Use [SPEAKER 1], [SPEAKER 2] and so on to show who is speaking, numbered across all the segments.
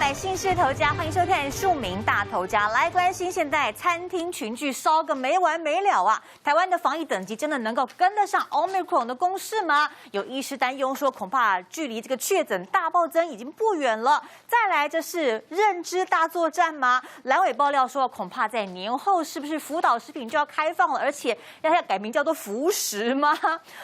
[SPEAKER 1] 买新事头家，欢迎收看《庶民大头家》。来关心现在餐厅群聚烧个没完没了啊！台湾的防疫等级真的能够跟得上 Omicron 的攻势吗？有医师担忧说，恐怕距离这个确诊大暴增已经不远了。再来，这是认知大作战吗？蓝委爆料说，恐怕在年后是不是福岛食品就要开放了，而且要改名叫做福食吗？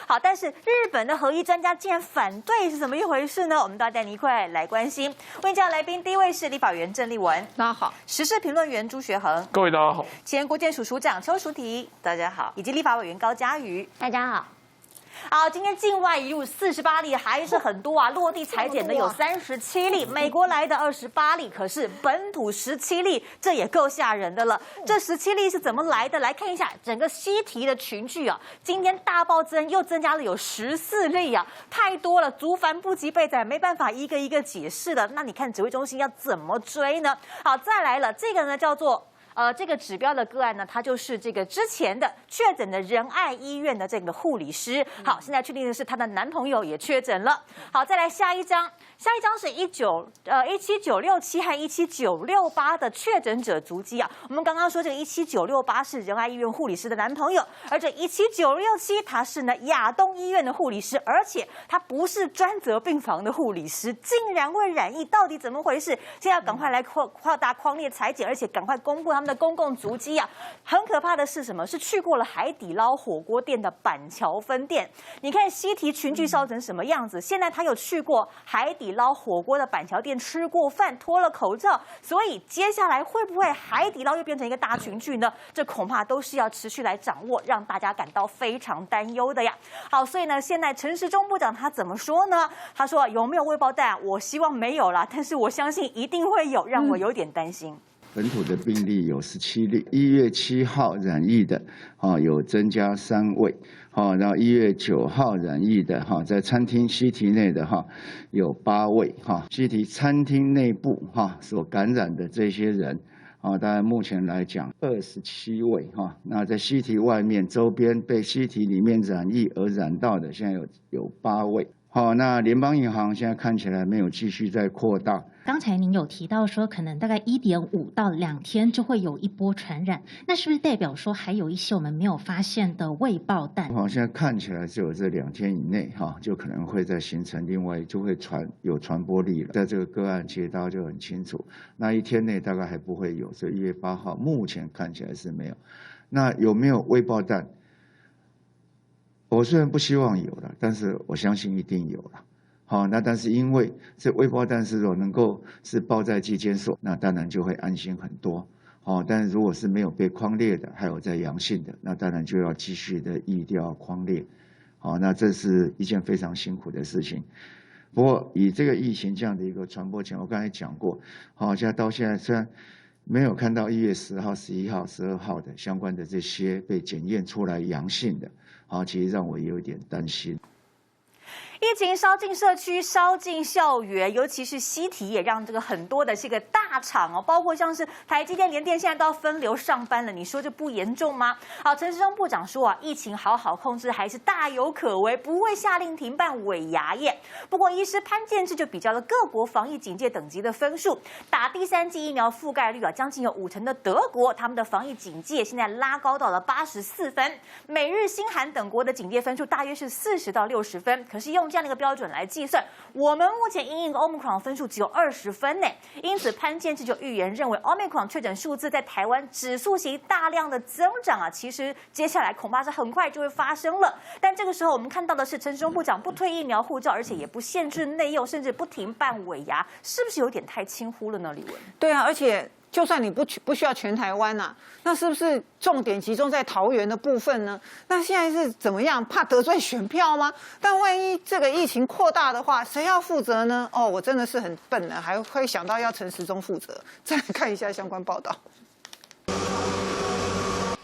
[SPEAKER 1] 好，但是日本的核医专家竟然反对，是怎么一回事呢？我们都要带你一块来关心。欢迎来宾，第一位是立法委员郑丽文，
[SPEAKER 2] 大家好；
[SPEAKER 1] 时事评论员朱学恒，
[SPEAKER 3] 各位大家好；
[SPEAKER 1] 前国健署署长邱淑媞，大家好；以及立法委员高嘉瑜，
[SPEAKER 2] 大家好。
[SPEAKER 1] 好，今天境外移入48例，还是很多啊。落地裁剪的有37例，美国来的28例，可是本土17例，这也够吓人的了。这17例是怎么来的？来看一下整个西提的群聚啊，今天大暴增，又增加了有14例啊，太多了，族繁不及备载，没办法一个一个解释的。那你看指挥中心要怎么追呢？好，再来了，这个呢叫做。这个指标的个案呢，它就是这个之前的确诊的仁爱医院的这个护理师。好，现在确定的是她的男朋友也确诊了。好，再来下一张是17967和17968的确诊者足迹啊。我们刚刚说这个17968是仁爱医院护理师的男朋友，而这17967他是呢亚东医院的护理师，而且他不是专责病房的护理师，竟然会染疫，到底怎么回事？现在要赶快来扩大匡列裁剪，而且赶快公布他们的公共足迹啊！很可怕的是什么？是去过了海底捞火锅店的板桥分店。你看西提群聚烧成什么样子？现在他有去过海底捞火锅的板桥店吃过饭，脱了口罩，所以接下来会不会海底捞又变成一个大群聚呢？这恐怕都是要持续来掌握，让大家感到非常担忧的呀。好，所以呢，现在陈时中部长他怎么说呢？他说有没有未爆弹？我希望没有啦，但是我相信一定会有，让我有点担心。
[SPEAKER 4] 本土的病例有17例，1月7号染疫的，有增加3位，然后1月9号染疫的，在餐厅西提内的，有8位，西提餐厅内部，所感染的这些人，大概目前来讲27位，那在西提外面周边被西提里面染疫而染到的，现在有8位。好，那联邦银行现在看起来没有继续在扩大。
[SPEAKER 5] 刚才您有提到说，可能大概1.5到2天就会有一波传染，那是不是代表说还有一些我们没有发现的未爆弹？
[SPEAKER 4] 现在看起来只有这2天以内，就可能会再形成另外就会有传播力了。在这个个案，其实大家就很清楚，那1天内大概还不会有，所以1月8号目前看起来是没有。那有没有未爆弹？我虽然不希望有了，但是我相信一定有了。好，那但是因为这未爆弹是能够是爆在剂监所，那当然就会安心很多。好，但是如果是没有被匡列的，还有在阳性的，那当然就要继续的疫调匡列。好，那这是一件非常辛苦的事情。不过以这个疫情这样的一个传播情况，我刚才讲过，好，现在到现在虽然没有看到1月10号、11号、12号的相关的这些被检验出来阳性的，其实让我有点担心。
[SPEAKER 1] 疫情烧进社区，烧进校园，尤其是西提也让这个很多的这个大厂哦，包括像是台积电、联电，现在都要分流上班了。你说这不严重吗？好，陈时中部长说啊，疫情好好控制还是大有可为，不会下令停办尾牙耶。不过，医师潘建志就比较了各国防疫警戒等级的分数，打第3剂疫苗覆盖率啊，将近有50%的德国，他们的防疫警戒现在拉高到了84分，美日新韩等国的警戒分数大约是40到60分，可是用这样的一个标准来计算，我们目前因应 Omicron 分数只有20分呢。因此，潘建志就预言认为 Omicron 确诊数字在台湾指数型大量的增长啊，其实接下来恐怕是很快就会发生了。但这个时候，我们看到的是陈时中部长不推疫苗护照，而且也不限制内用，甚至不停办尾牙，是不是有点太轻忽了呢？李文？
[SPEAKER 2] 对啊，而且就算你不需要全台湾啊，那是不是重点集中在桃园的部分呢？那现在是怎么样？怕得罪选票吗？但万一这个疫情扩大的话，谁要负责呢？哦，我真的是很笨的，还会想到要陈时中负责。再来看一下相关报道。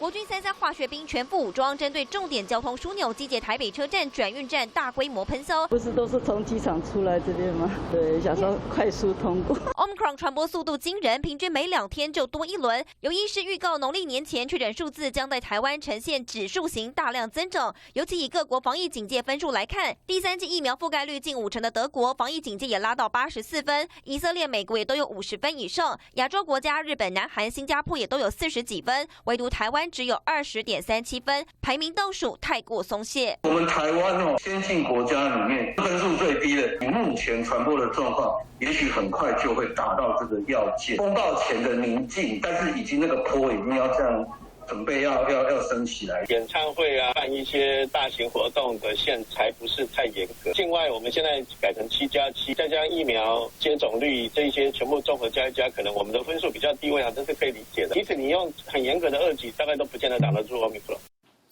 [SPEAKER 3] 国军33化学兵全副武装，针对重点交通枢纽集结台北车站转运站大规模喷烧。
[SPEAKER 6] 不是都是从机场出来这边吗？对，想说快速通过。
[SPEAKER 3] Omicron 传播速度惊人，平均每2天就多一轮。有医师预告，农历年前确诊数字将在台湾呈现指数型大量增长。尤其以各国防疫警戒分数来看，第3剂疫苗覆盖率近50%的德国，防疫警戒也拉到84分；以色列、美国也都有50分以上。亚洲国家日本、南韩、新加坡也都有40几分，唯独台湾只有20.37分，排名倒数，太过松懈。
[SPEAKER 7] 我们台湾先进国家里面分数最低的，以目前传播的状况，也许很快就会达到这个要件。风暴前的宁静，但是已经那个坡已经要这样。准备要升起来，
[SPEAKER 8] 演唱会啊，办一些大型活动的限才不是太严格。境外我们现在改成7+7，再加上疫苗接种率这一些全部综合加一加，可能我们的分数比较低，我想这是可以理解的。即使你用很严格的2级，大概都不见得挡得住Omicron。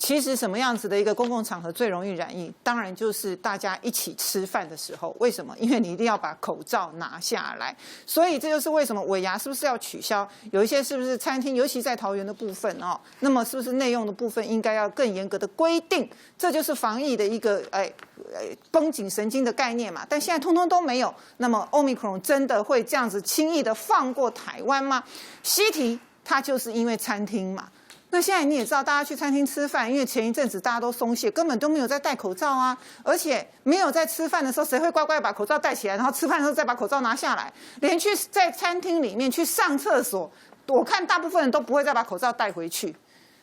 [SPEAKER 2] 其实什么样子的一个公共场合最容易染疫？当然就是大家一起吃饭的时候。为什么？因为你一定要把口罩拿下来。所以这就是为什么尾牙是不是要取消？有一些是不是餐厅，尤其在桃园的部分哦，那么是不是内用的部分应该要更严格的规定？这就是防疫的一个绷紧神经的概念嘛。但现在通通都没有。那么 Omicron 真的会这样子轻易的放过台湾吗？西提它就是因为餐厅嘛。那现在你也知道，大家去餐厅吃饭，因为前一阵子大家都松懈，根本都没有在戴口罩啊，而且没有在吃饭的时候，谁会乖乖把口罩戴起来，然后吃饭的时候再把口罩拿下来？连去在餐厅里面去上厕所，我看大部分人都不会再把口罩带回去。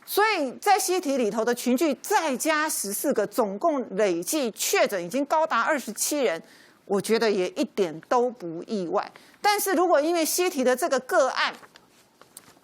[SPEAKER 2] 所以在西提里头的群聚再加14个，总共累计确诊已经高达27人，我觉得也一点都不意外。但是如果因为西提的这个个案，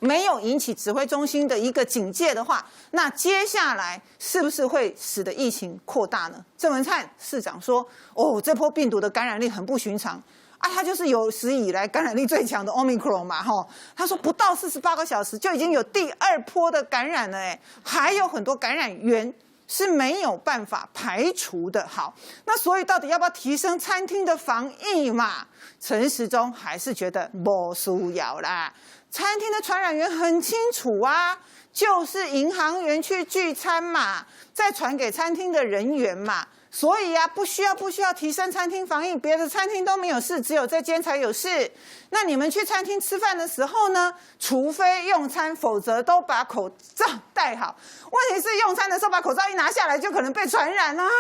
[SPEAKER 2] 没有引起指挥中心的一个警戒的话，那接下来是不是会使得疫情扩大呢？郑文灿市长说：“哦，这波病毒的感染力很不寻常啊，它就是有史以来感染力最强的 Omicron 嘛，哈。”他说不到48个小时就已经有第2波的感染了，还有很多感染源是没有办法排除的。好，那所以到底要不要提升餐厅的防疫嘛？陈时中还是觉得没需要啦。餐厅的传染源很清楚啊，就是银行员去聚餐嘛，再传给餐厅的人员嘛。所以啊，不需要提升餐厅防疫，别的餐厅都没有事，只有这间才有事。那你们去餐厅吃饭的时候呢，除非用餐，否则都把口罩戴好。问题是用餐的时候把口罩一拿下来，就可能被传染了啊。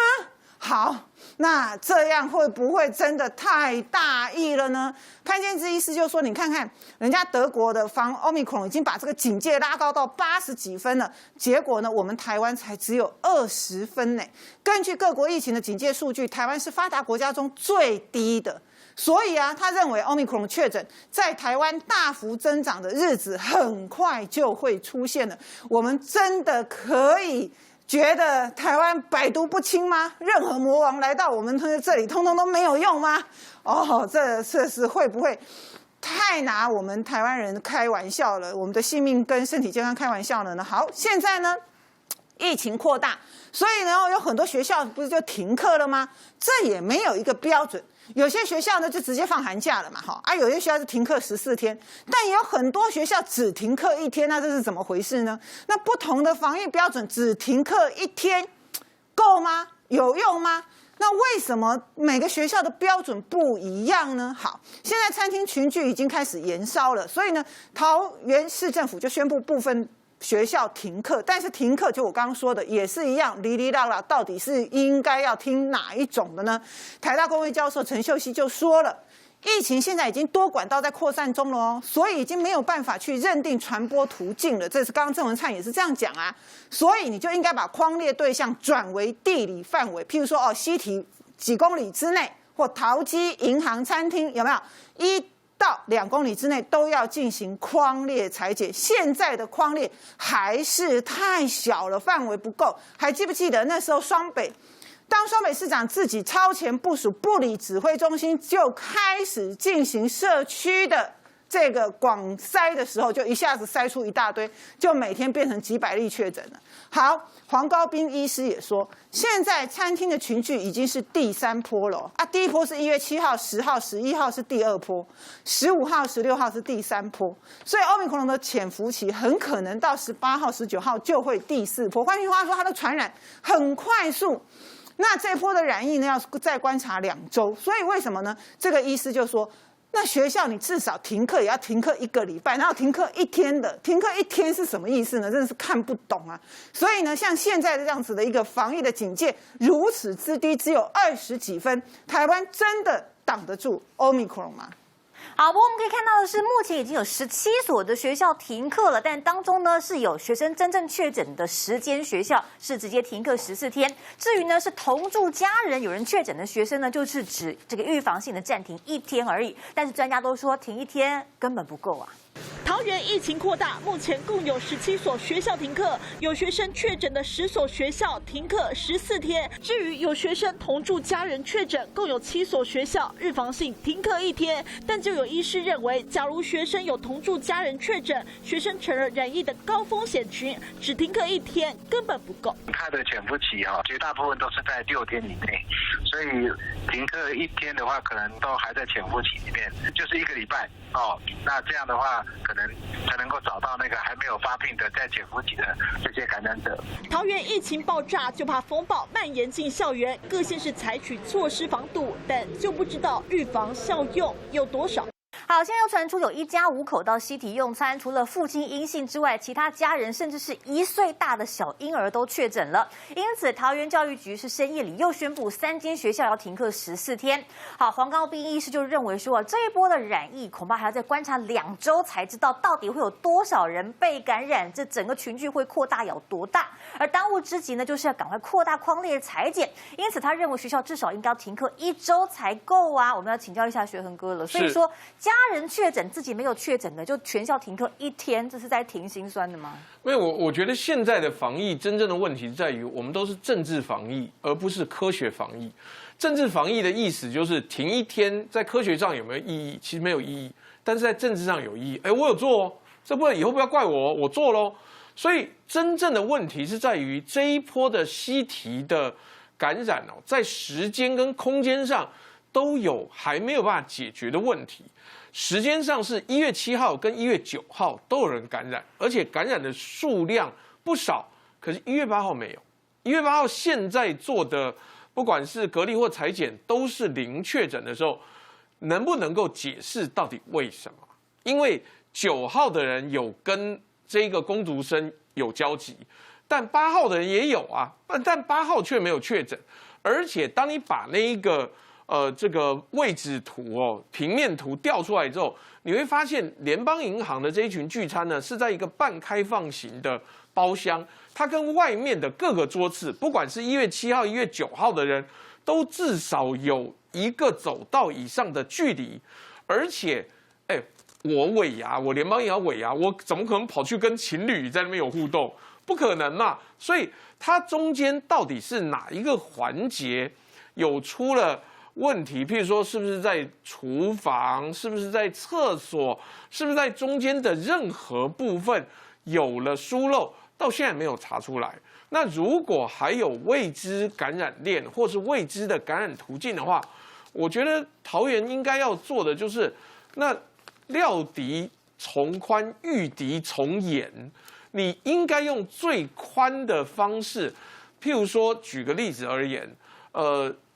[SPEAKER 2] 好，那这样会不会真的太大意了呢？潘建之医师就说，你看看人家德国的防 Omicron 已经把这个警戒拉高到80几分了，结果呢，我们台湾才只有20分呢。根据各国疫情的警戒数据，台湾是发达国家中最低的。所以啊，他认为 Omicron 确诊在台湾大幅增长的日子很快就会出现了。我们真的可以觉得台湾百毒不侵吗？任何魔王来到我们这里，通通都没有用吗？哦，这是会不会太拿我们台湾人开玩笑了？我们的性命跟身体健康开玩笑了呢？好，现在呢，疫情扩大，所以呢，有很多学校不是就停课了吗？这也没有一个标准。有些学校呢就直接放寒假了嘛，有些学校是停课14天，但也有很多学校只停课1天，那这是怎么回事呢？那不同的防疫标准只停课1天够吗？有用吗？那为什么每个学校的标准不一样呢？好，现在餐厅群聚已经开始延烧了，所以呢，桃园市政府就宣布部分学校停课，但是停课就我刚刚说的也是一样，哩哩啦啦，到底是应该要听哪一种的呢？台大公卫教授陈秀熙就说了，疫情现在已经多管道在扩散中了哦，所以已经没有办法去认定传播途径了。这是刚刚郑文灿也是这样讲啊，所以你就应该把匡列对象转为地理范围，譬如说西提几公里之内，或桃机、银行、餐厅，有没有1到2公里之内都要进行匡列裁剪。现在的匡列还是太小了，范围不够。还记不记得那时候双北市长自己超前部署，不理指挥中心就开始进行社区的这个广筛的时候，就一下子筛出一大堆，就每天变成几百例确诊了。好，黄高斌医师也说，现在餐厅的群聚已经是第3波了啊，第1波是1月7号、10号、11号是第2波，15号、16号是第3波，所以Omicron的潜伏期很可能到18号、19号就会第4波。换句话说，它的传染很快速。那这波的染疫呢，要再观察2周。所以为什么呢？这个医师就说，那学校你至少停课也要停课1个礼拜，然后停课1天的，停课1天是什么意思呢？真的是看不懂啊！所以呢，像现在这样子的一个防疫的警戒如此之低，只有20几分，台湾真的挡得住 Omicron 吗？
[SPEAKER 1] 好，不过我们可以看到的是，目前已经有17所的学校停课了，但当中呢是有学生真正确诊的10间学校是直接停课14天。至于呢是同住家人有人确诊的学生呢，就是指这个预防性的暂停1天而已。但是专家都说停1天根本不够啊。
[SPEAKER 9] 桃园疫情扩大，目前共有17所学校停课，有学生确诊的10所学校停课14天。至于有学生同住家人确诊，共有7所学校预防性停课1天。但就有医师认为，假如学生有同住家人确诊，学生成了染疫的高风险群，只停课1天根本不够。
[SPEAKER 10] 它的潜伏期绝大部分都是在6天以内，所以停课1天的话，可能都还在潜伏期里面，就是1个礼拜哦。那这样的话，可能才能够找到那个还没有发病的在潜伏期的这些感染者。
[SPEAKER 9] 桃园疫情爆炸，就怕风暴蔓延进校园，各县市采取措施防堵，但就不知道预防效用有多少。
[SPEAKER 1] 好，现在又传出有1家5口到西体用餐，除了父亲阴性之外，其他家人甚至是1岁大的小婴儿都确诊了。因此，桃园教育局是深夜里又宣布3间学校要停课14天。好，黄高斌医师就认为说，这一波的染疫恐怕还要再观察2周才知道到底会有多少人被感染，这整个群聚会扩大有多大。而当务之急呢，就是要赶快扩大匡列采检。因此，他认为学校至少应该要停课1周才够啊。我们要请教一下学恒哥了。所以说，家人确诊自己没有确诊的，就全校停课1天，这是在停心酸的吗？
[SPEAKER 11] 没有，我觉得现在的防疫真正的问题在于，我们都是政治防疫，而不是科学防疫。政治防疫的意思就是停1天，在科学上有没有意义？其实没有意义，但是在政治上有意义。我有做哦，这不以后不要怪我，我做喽。所以真正的问题是在于这一波的西体的感染哦，在时间跟空间上都有还没有办法解决的问题。时间上是1月7号跟1月9号都有人感染，而且感染的数量不少。可是1月8号没有，1月8号现在做的不管是隔离或采检都是0确诊的时候，能不能够解释到底为什么？因为9号的人有跟这个工读生有交集，但8号的人也有啊，但8号却没有确诊。而且当你把那一个这个位置图平面图调出来之后，你会发现联邦银行的这一群聚餐呢，是在一个半开放型的包厢，它跟外面的各个桌次，不管是1月7号、1月9号的人，都至少有1个走道以上的距离。而且，我尾牙，我联邦银行尾牙，我怎么可能跑去跟情侣在那边有互动？不可能嘛！所以它中间到底是哪一个环节有出了问题？譬如说，是不是在厨房？是不是在厕所？是不是在中间的任何部分有了疏漏？到现在没有查出来。那如果还有未知感染链或是未知的感染途径的话，我觉得桃园应该要做的就是，那料敌从宽，御敌从严。你应该用最宽的方式，譬如说，举个例子而言，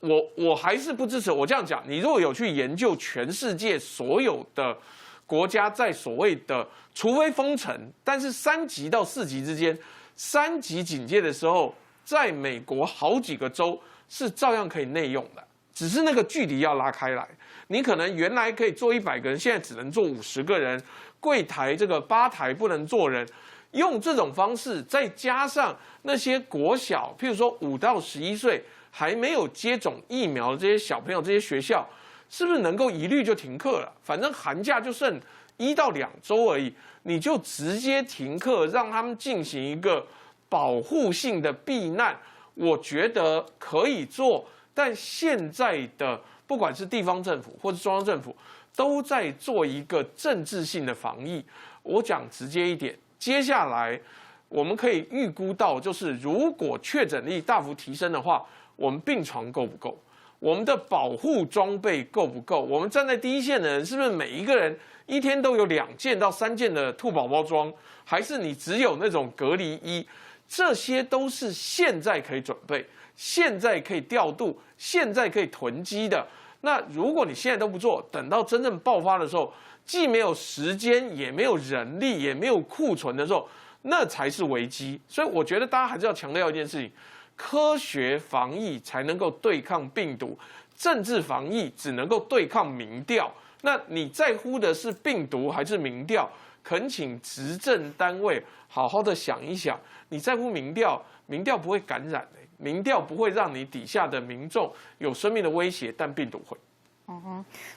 [SPEAKER 11] 我还是不支持。我这样讲，你如果有去研究全世界所有的国家在所谓的，除非封城，但是3级到4级之间，3级警戒的时候，在美国好几个州是照样可以内用的，只是那个距离要拉开来。你可能原来可以坐100个人，现在只能坐50个人，柜台这个吧台不能坐人。用这种方式，再加上那些国小，譬如说5到11岁还没有接种疫苗的这些小朋友，这些学校是不是能够一律就停课了？反正寒假就剩1到2周而已，你就直接停课，让他们进行一个保护性的避难，我觉得可以做。但现在的不管是地方政府或是中央政府，都在做一个政治性的防疫。我讲直接一点，接下来我们可以预估到，就是如果确诊率大幅提升的话，我们病床够不够？我们的保护装备够不够？我们站在第一线的人，是不是每一个人一天都有2件到3件的兔宝宝装？还是你只有那种隔离衣？这些都是现在可以准备、现在可以调度、现在可以囤积的。那如果你现在都不做，等到真正爆发的时候，既没有时间，也没有人力，也没有库存的时候，那才是危机。所以我觉得大家还是要强调一件事情：科学防疫才能够对抗病毒，政治防疫只能够对抗民调。那你在乎的是病毒还是民调？恳请执政单位好好的想一想，你在乎民调，民调不会感染民调不会让你底下的民众有生命的威胁，但病毒会。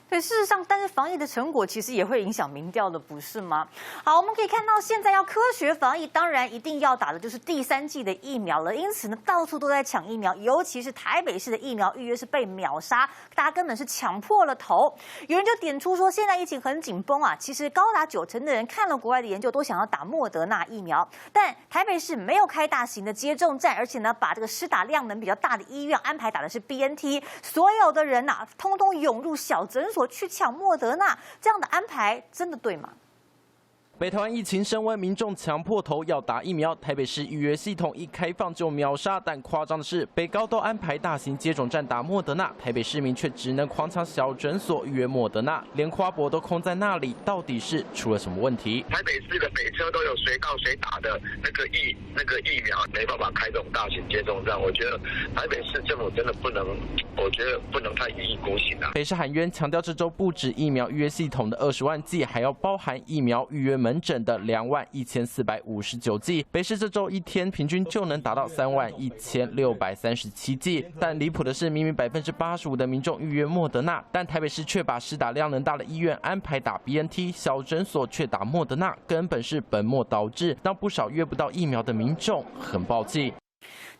[SPEAKER 1] 对，事实上，但是防疫的成果其实也会影响民调的，不是吗？好，我们可以看到，现在要科学防疫，当然一定要打的就是第3剂的疫苗了。因此呢，到处都在抢疫苗，尤其是台北市的疫苗预约是被秒杀，大家根本是抢破了头。有人就点出说，现在疫情很紧绷啊，其实高达90%的人看了国外的研究，都想要打莫德纳疫苗，但台北市没有开大型的接种站，而且呢，把这个施打量能比较大的医院安排打的是 BNT， 所有的人呐，通通涌入小诊所去抢莫德纳，这样的安排真的对吗？
[SPEAKER 12] 北台湾疫情升温，民众抢破头要打疫苗。台北市预约系统一开放就秒杀，但夸张的是，北高都安排大型接种站打莫德纳，台北市民却只能狂抢小诊所预约莫德纳，连花博都空在那里，到底是出了什么问题？
[SPEAKER 10] 台北市的北车都有谁到谁打的那个疫苗，没办法开这种大型接种站。我觉得台北市政府真的不能，我觉得不能太一意孤行啊。
[SPEAKER 12] 北市喊冤强调，这周不止疫苗预约系统的20万剂，还要包含疫苗预约门诊的21459剂，北市这周一天平均就能达到31637剂。但离谱的是，明明85%的民众预约莫德纳，但台北市却把施打量能大的医院安排打 BNT， 小诊所却打莫德纳，根本是本末倒置，让不少约不到疫苗的民众很暴气。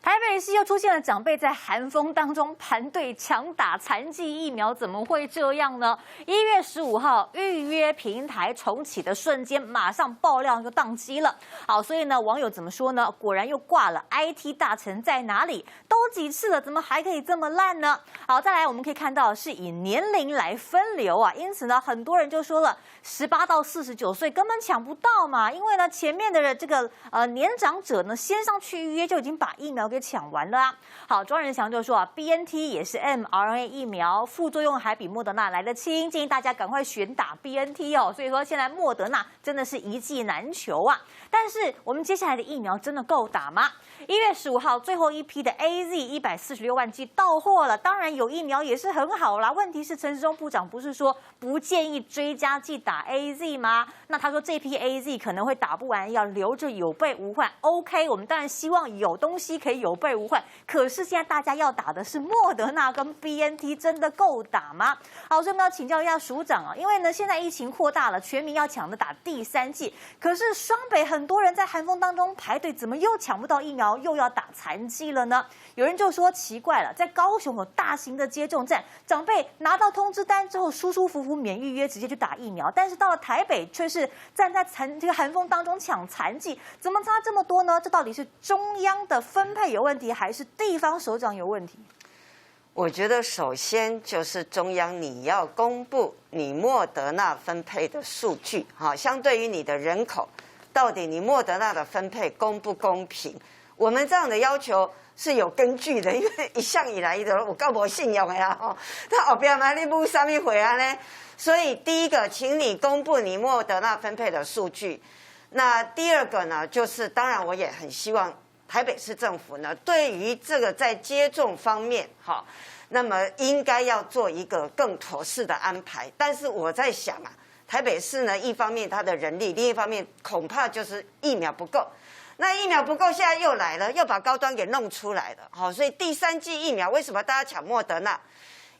[SPEAKER 1] 台北市又出现了长辈在寒风当中排队抢打残疾疫苗，怎么会这样呢？1月15号预约平台重启的瞬间，马上爆量就宕机了。好，所以呢，网友怎么说呢？果然又挂了 IT 大臣在哪里？都几次了，怎么还可以这么烂呢？好，再来我们可以看到是以年龄来分流啊，因此呢，很多人就说了，18到49岁根本抢不到嘛，因为呢，前面的这个年长者呢，先上去预约就已经把疫苗给抢完了啊。好，庄人祥就说啊 ，BNT 也是 mRNA 疫苗，副作用还比莫德纳来得轻，建议大家赶快选打 BNT 哦。所以说现在莫德纳真的是一剂难求啊。但是我们接下来的疫苗真的够打吗？1月15号最后一批的 AZ 146万剂到货了，当然有疫苗也是很好啦。问题是陈时中部长不是说不建议追加剂打 AZ 吗？那他说这批 AZ 可能会打不完，要留着有备无患。OK， 我们当然希望有东西可以有备无患，可是现在大家要打的是莫德纳跟 BNT， 真的够打吗？好，所以我们要请教一下署长啊，因为呢现在疫情扩大了，全民要抢着打第3剂，可是双北很多人在寒风当中排队，怎么又抢不到疫苗，又要打残疾了呢？有人就说奇怪了，在高雄有大型的接种站，长辈拿到通知单之后舒舒服服免预约直接去打疫苗，但是到了台北却是站在这个寒风当中抢残疾，怎么差这么多呢？这到底是中央的分配有问题，还是地方首长有问题？
[SPEAKER 13] 我觉得首先就是中央你要公布你莫德纳分配的数据，相对于你的人口，到底你莫德纳的分配公不公平？我们这样的要求是有根据的，因为一向以来的我够无信用的啦，那后边嘛你补什么回啊呢？所以第一个，请你公布你莫德纳分配的数据。那第二个呢，就是当然我也很希望台北市政府呢，对于这个在接种方面，那么应该要做一个更妥适的安排。但是我在想啊，台北市呢，一方面它的人力，另一方面恐怕就是疫苗不够。那疫苗不够，现在又来了，又把高端给弄出来了。所以第3剂疫苗为什么大家抢莫德纳？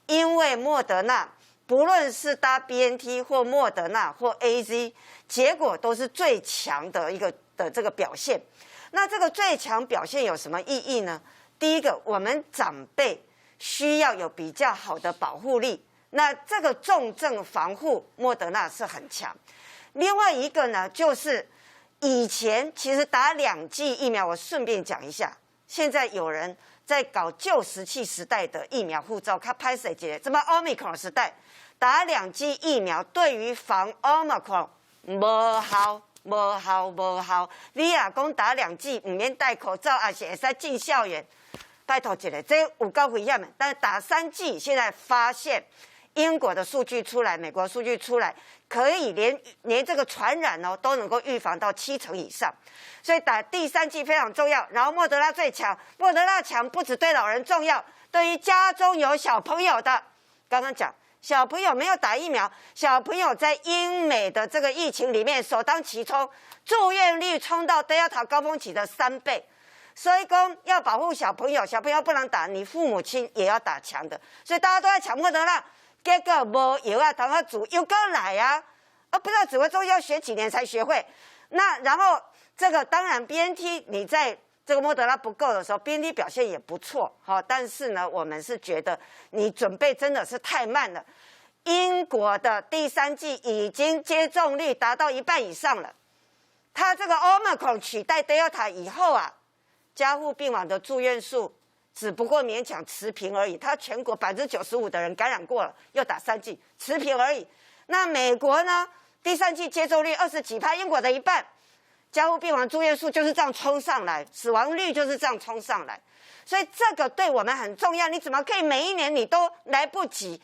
[SPEAKER 13] 因为莫德纳不论是搭 BNT 或莫德纳或 AZ， 结果都是最强的这个表现。那这个最强表现有什么意义呢？第一个，我们长辈需要有比较好的保护力，那这个重症防护，莫德纳是很强。另外一个呢，就是以前其实打2剂疫苗，我顺便讲一下，现在有人在搞旧石器时代的疫苗护照，他拍谁节？什么 Omicron 时代打2剂疫苗，对于防 Omicron 无效。你若讲打2剂唔免戴口罩，也是会使进校园。拜托一下，这有够危险的。但是打3剂，现在发现英国的数据出来，美国数据出来，可以连这个传染都能够预防到70%以上。所以打第3剂非常重要。然后莫德纳最强，莫德纳强不只对老人重要，对于家中有小朋友的，刚刚讲。小朋友没有打疫苗，小朋友在英美的这个疫情里面首当其冲，住院率冲到Delta高峰期的3倍。所以说要保护小朋友，小朋友不能打，你父母亲也要打强的。所以大家都在抢莫德纳，结果没有啊，当他煮又过来啊，不知道指挥中心要学几年才学会。那然后这个当然 BNT 你在这个莫德纳不够的时候 ，BNT 表现也不错，但是呢，我们是觉得你准备真的是太慢了。英国的第3剂已经接种率达到1半以上了，它这个 Omicron 取代 Delta 以后啊，加护病房的住院数只不过勉强持平而已。它全国95%的人感染过了，又打3剂，持平而已。那美国呢？第3剂接种率20几%，英国的1半。加护病房住院数就是这样冲上来，死亡率就是这样冲上来，所以这个对我们很重要。你怎么可以每一年你都来不及？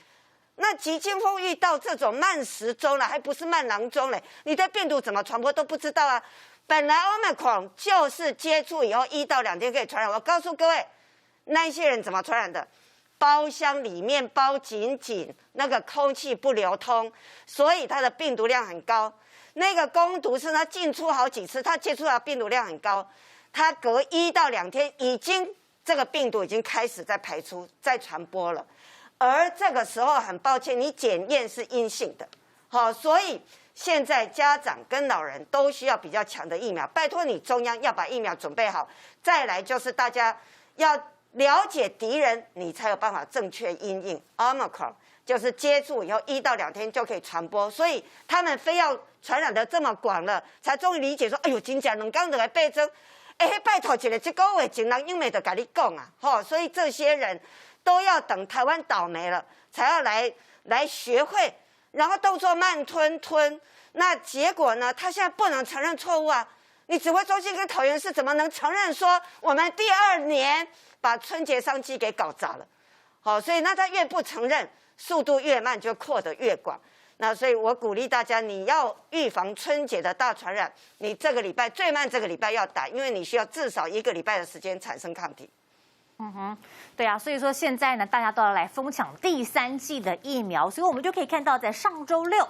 [SPEAKER 13] 那急惊风遇到这种慢时钟了，还不是慢郎中嘞？你对病毒怎么传播都不知道啊！本来 Omicron 就是接触以后1到2天可以传染。我告诉各位，那些人怎么传染的？包厢里面包紧紧，那个空气不流通，所以它的病毒量很高。那个工读生他进出好几次，他接触到病毒量很高，他隔1到2天这个病毒已经开始在排出、在传播了。而这个时候很抱歉，你检验是阴性的，所以现在家长跟老人都需要比较强的疫苗。拜托你中央要把疫苗准备好。再来就是大家要了解敌人，你才有办法正确因应 Omicron。就是接触以后1到2天就可以传播，所以他们非要传染得这么广了，才终于理解说，哎呦，真正2天就来倍增，拜托一下，这个月前人英美就跟你讲啊，所以这些人都要等台湾倒霉了，才要来学会，然后动作慢吞吞，那结果呢？他现在不能承认错误啊！你指挥中心跟桃园市怎么能承认说我们第2年把春节商机给搞砸了？所以那他越不承认。速度越慢就扩得越广，那所以我鼓励大家，你要预防春节的大传染，你这个礼拜最慢这个礼拜要打，因为你需要至少1个礼拜的时间产生抗体。
[SPEAKER 1] 对啊，所以说现在呢，大家都要来疯抢第3剂的疫苗，所以我们就可以看到，在上周6。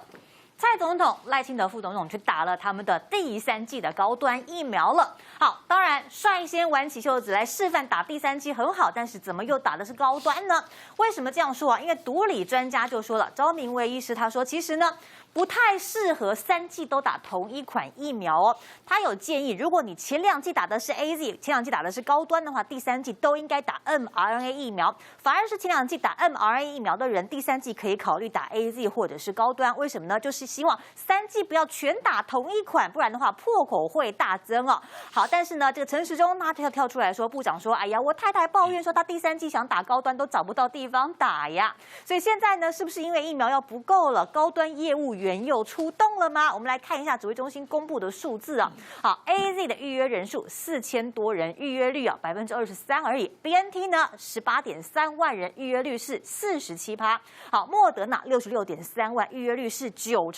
[SPEAKER 1] 蔡总统、赖清德副总统去打了他们的第3剂的高端疫苗了。好，当然率先挽起袖子来示范打第3剂很好，但是怎么又打的是高端呢？为什么这样说啊？因为毒理专家就说了，昭明卫医师他说，其实呢不太适合3剂都打同一款疫苗哦。他有建议，如果你前2剂打的是 AZ， 前2剂打的是高端的话，第3剂都应该打 mRNA 疫苗。反而是前2剂打 mRNA 疫苗的人，第3剂可以考虑打 AZ 或者是高端。为什么呢？就是希望3剂不要全打同一款，不然的话破口会大增哦。好，但是呢，这个陈时中他跳出来说，部长说，哎呀，我太太抱怨说他第3剂想打高端都找不到地方打呀。所以现在呢，是不是因为疫苗要不够了，高端业务员又出动了吗？我们来看一下指挥中心公布的数字啊。好 ，AZ 的预约人数4000多人，预约率啊23%而已。BNT 呢18.3万人，预约率是47%。好，莫德纳66.3万，预约率是94%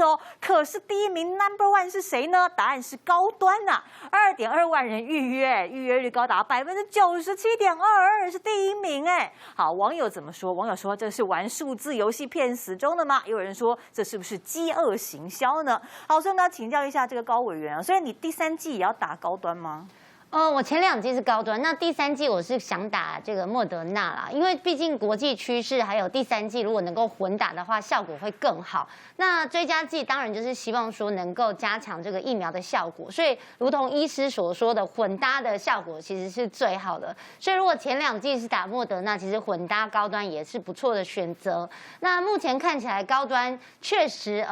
[SPEAKER 1] 哦。可是第1名 No.1 是谁呢？答案是高端呐，2.2万人预约，预约率高达97.22%，是第1名哎。好，网友怎么说？网友说这是玩数字游戏骗死忠的吗？也有人说这是不是饥饿行销呢？好，所以我们要请教一下这个高委员啊，所以你第3剂也要打高端吗？
[SPEAKER 14] 我前2剂是高端，那第3剂我是想打这个莫德纳啦，因为毕竟国际趋势还有第3剂如果能够混打的话，效果会更好。那追加剂当然就是希望说能够加强这个疫苗的效果，所以如同医师所说的，混搭的效果其实是最好的。所以如果前2剂是打莫德纳，其实混搭高端也是不错的选择。那目前看起来高端确实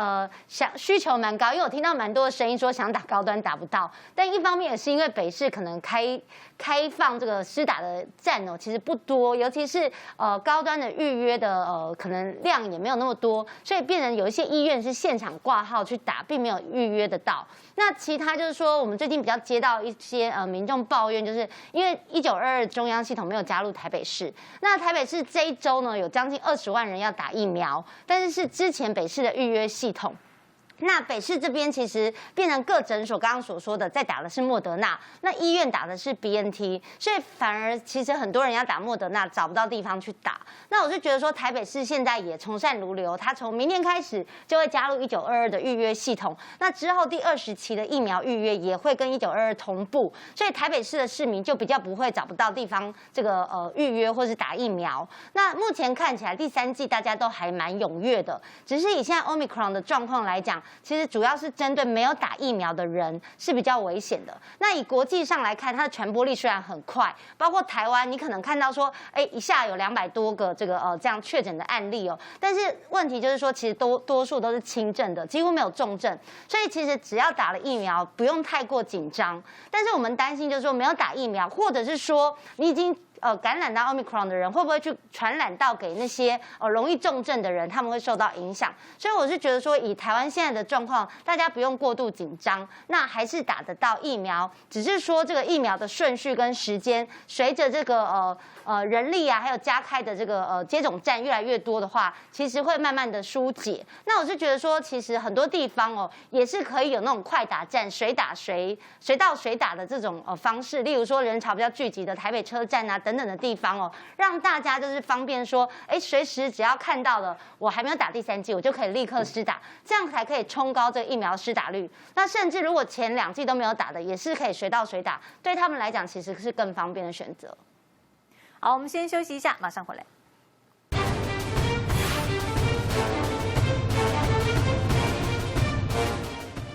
[SPEAKER 14] 需求蛮高，因为我听到蛮多的声音说想打高端打不到，但一方面也是因为北市可能开放这个施打的站其实不多，尤其是高端的预约的可能量也没有那么多，所以变成有一些医院是现场挂号去打，并没有预约得到。那其他就是说，我们最近比较接到一些民众抱怨，就是因为1922中央系统没有加入台北市，那台北市这一周呢有将近20万人要打疫苗，但是是之前北市的预约系统。那北市这边其实变成各诊所刚刚所说的，在打的是莫德纳，那医院打的是 BNT， 所以反而其实很多人要打莫德纳找不到地方去打。那我就觉得说，台北市现在也从善如流，它从明天开始就会加入1922的预约系统，那之后第20期的疫苗预约也会跟1922同步，所以台北市的市民就比较不会找不到地方这个预约或是打疫苗。那目前看起来第3剂大家都还蛮踊跃的，只是以现在 Omicron 的状况来讲，其实主要是针对没有打疫苗的人是比较危险的。那以国际上来看，它的传播力虽然很快，包括台湾，你可能看到说，一下有200多个这样确诊的案例哦，但是问题就是说，其实多数都是轻症的，几乎没有重症，所以其实只要打了疫苗，不用太过紧张。但是我们担心就是说，没有打疫苗，或者是说你已经感染到 Omicron 的人会不会去传染到给那些容易重症的人，他们会受到影响。所以我是觉得说，以台湾现在的状况，大家不用过度紧张，那还是打得到疫苗，只是说这个疫苗的顺序跟时间，随着这个人力啊，还有加开的这个接种站越来越多的话，其实会慢慢的疏解。那我是觉得说，其实很多地方也是可以有那种快打站，谁打谁，谁到谁打的这种方式，例如说人潮比较聚集的台北车站啊等等的地方让大家就是方便说，随时只要看到了我还没有打第3剂，我就可以立刻施打，这样才可以冲高这个疫苗施打率。那甚至如果前2剂都没有打的，也是可以随到随打，对他们来讲其实是更方便的选择。
[SPEAKER 1] 好，我们先休息一下，马上回来。